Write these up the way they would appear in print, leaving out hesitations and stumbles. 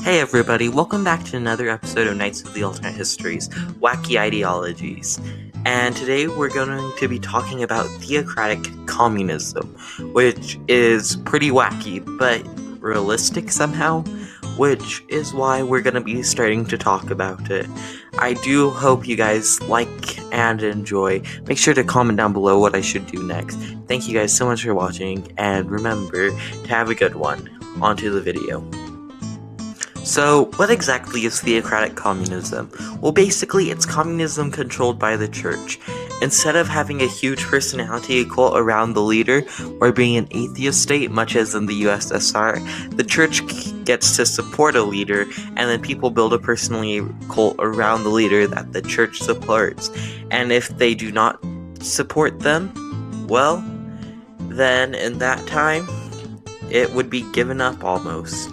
Hey everybody, welcome back to another episode of Knights of the Alternate Histories, Wacky Ideologies. And today we're going to be talking about Theocratic Communism, which is pretty wacky, but realistic somehow, which is why we're going to be starting to talk about it. I do hope you guys like and enjoy. Make sure to comment down below what I should do next. Thank you guys so much for watching, and remember to have a good one. On to the video. So, what exactly is Theocratic Communism? Well, basically, it's communism controlled by the church. Instead of having a huge personality cult around the leader, or being an atheist state, much as in the USSR, the church gets to support a leader, and then people build a personality cult around the leader that the church supports. And if they do not support them, well, then in that time, it would be given up almost.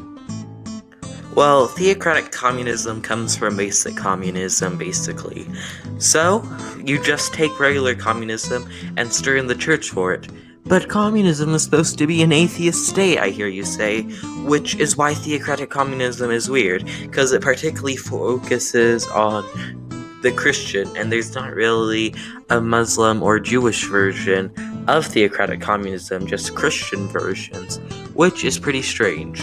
Well, theocratic communism comes from basic communism, basically. So, you just take regular communism and stir in the church for it. But communism is supposed to be an atheist state, I hear you say, which is why theocratic communism is weird, because it particularly focuses on the Christian, and there's not really a Muslim or Jewish version of theocratic communism, just Christian versions, which is pretty strange.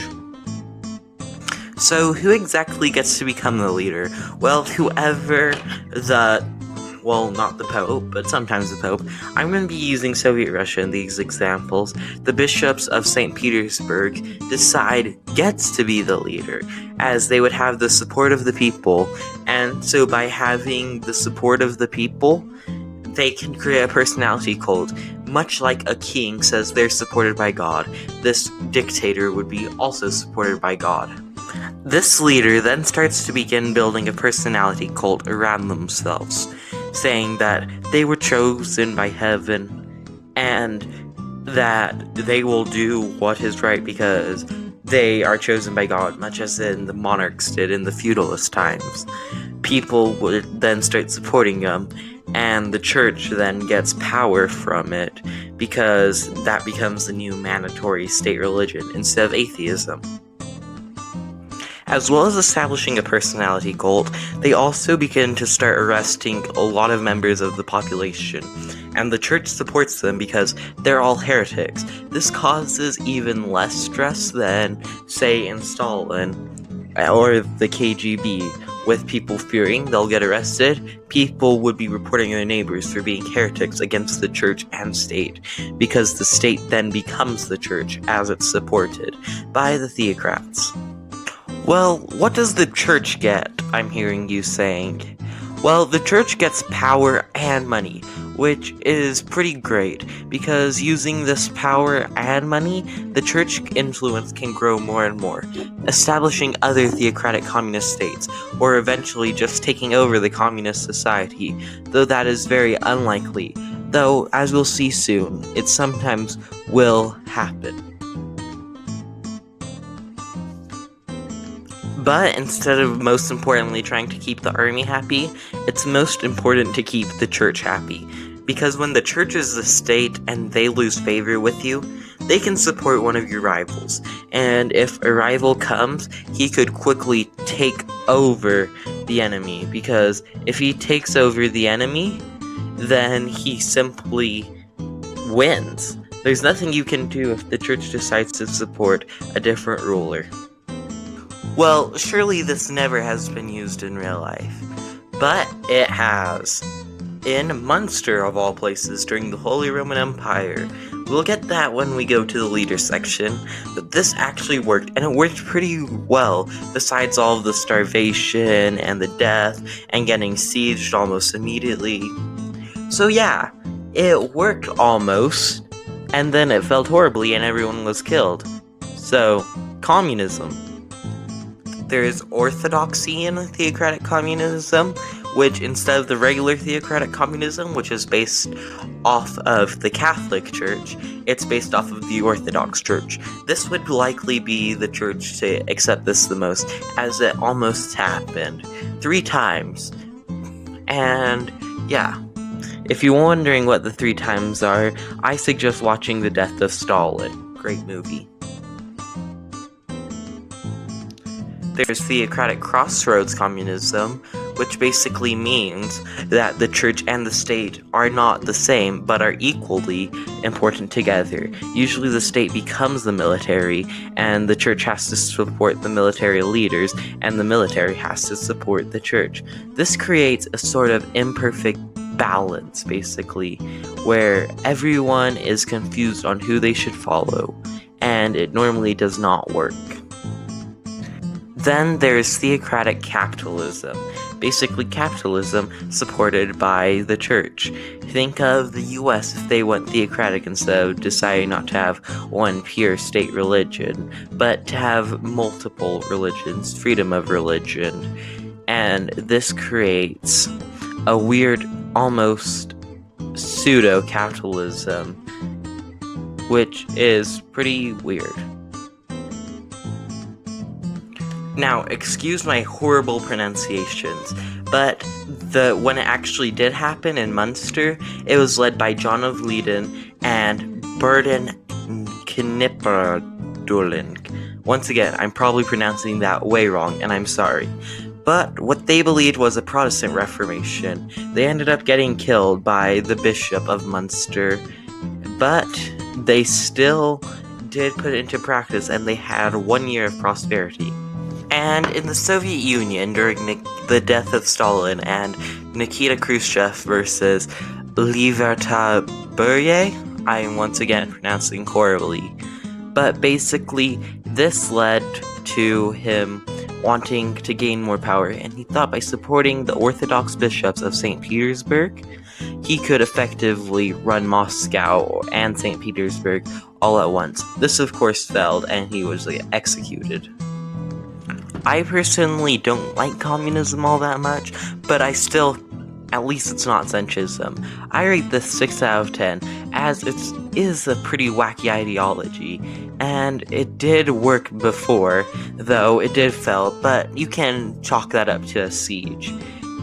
So, who exactly gets to become the leader? Well, whoever not the Pope, but sometimes the Pope. I'm going to be using Soviet Russia in these examples. The bishops of St. Petersburg decide gets to be the leader, as they would have the support of the people, and so by having the support of the people, they can create a personality cult. Much like a king says they're supported by God, this dictator would be also supported by God. This leader then starts to begin building a personality cult around themselves, saying that they were chosen by heaven and that they will do what is right because they are chosen by God, much as in the monarchs did in the feudalist times. People would then start supporting them, and the church then gets power from it because that becomes the new mandatory state religion instead of atheism. As well as establishing a personality cult, they also begin to start arresting a lot of members of the population, and the church supports them because they're all heretics. This causes even less stress than, say, in Stalin or the KGB, with people fearing they'll get arrested. People would be reporting their neighbors for being heretics against the church and state, because the state then becomes the church as it's supported by the theocrats. Well, what does the church get, I'm hearing you saying? Well, the church gets power and money, which is pretty great, because using this power and money, the church influence can grow more and more, establishing other theocratic communist states, or eventually just taking over the communist society, though that is very unlikely, though, as we'll see soon, it sometimes will happen. But instead of most importantly trying to keep the army happy, it's most important to keep the church happy. Because when the church is the state and they lose favor with you, they can support one of your rivals. And if a rival comes, he could quickly take over the enemy. Because if he takes over the enemy, then he simply wins. There's nothing you can do if the church decides to support a different ruler. Well, surely this never has been used in real life, but it has. In Munster, of all places, during the Holy Roman Empire. We'll get that when we go to the leader section, but this actually worked, and it worked pretty well, besides all of the starvation and the death, and getting sieged almost immediately. So yeah, it worked almost, and then it failed horribly and everyone was killed. So, communism. There is orthodoxy in theocratic communism, which instead of the regular theocratic communism, which is based off of the Catholic Church, it's based off of the Orthodox Church. This would likely be the church to accept this the most, as it almost happened 3 times. And yeah, if you're wondering what the 3 times are, I suggest watching The Death of Stalin. Great movie. There's Theocratic Crossroads Communism, which basically means that the church and the state are not the same, but are equally important together. Usually the state becomes the military, and the church has to support the military leaders, and the military has to support the church. This creates a sort of imperfect balance, basically, where everyone is confused on who they should follow, and it normally does not work. Then there's theocratic capitalism, basically capitalism supported by the church. Think of the US if they went theocratic instead of deciding not to have one pure state religion, but to have multiple religions, freedom of religion. And this creates a weird, almost pseudo-capitalism, which is pretty weird. Now, excuse my horrible pronunciations, but when it actually did happen in Munster, it was led by John of Leyden and Burden Knipperdoling. Once again, I'm probably pronouncing that way wrong, and I'm sorry. But what they believed was a Protestant Reformation. They ended up getting killed by the Bishop of Munster, but they still did put it into practice, and they had 1 year of prosperity. And in the Soviet Union, during the death of Stalin and Nikita Khrushchev versus Leverta Berye, I am once again pronouncing horribly, but basically this led to him wanting to gain more power, and he thought by supporting the Orthodox bishops of St. Petersburg, he could effectively run Moscow and St. Petersburg all at once. This of course failed, and he was executed. I personally don't like communism all that much, but at least it's not Cenchism. I rate this 6 out of 10, as it is a pretty wacky ideology, and it did work before, though it did fail, but you can chalk that up to a siege.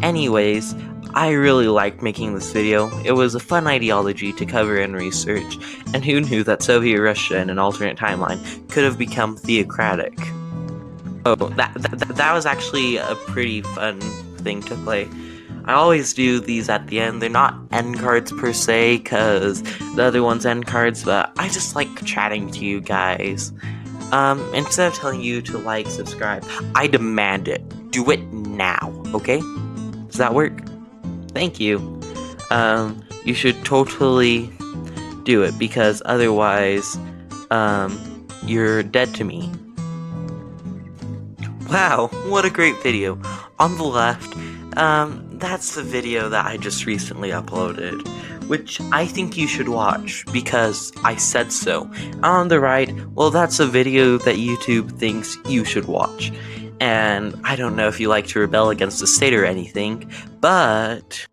Anyways, I really liked making this video. It was a fun ideology to cover and research, and who knew that Soviet Russia in an alternate timeline could have become theocratic. Oh, that was actually a pretty fun thing to play. I always do these at the end. They're not end cards per se, because the other one's end cards, but I just like chatting to you guys. Instead of telling you to like, subscribe, I demand it. Do it now, okay? Does that work? Thank you. You should totally do it, because otherwise, you're dead to me. Wow, what a great video. On the left, that's the video that I just recently uploaded, which I think you should watch, because I said so. On the right, well, that's a video that YouTube thinks you should watch. And I don't know if you like to rebel against the state or anything, but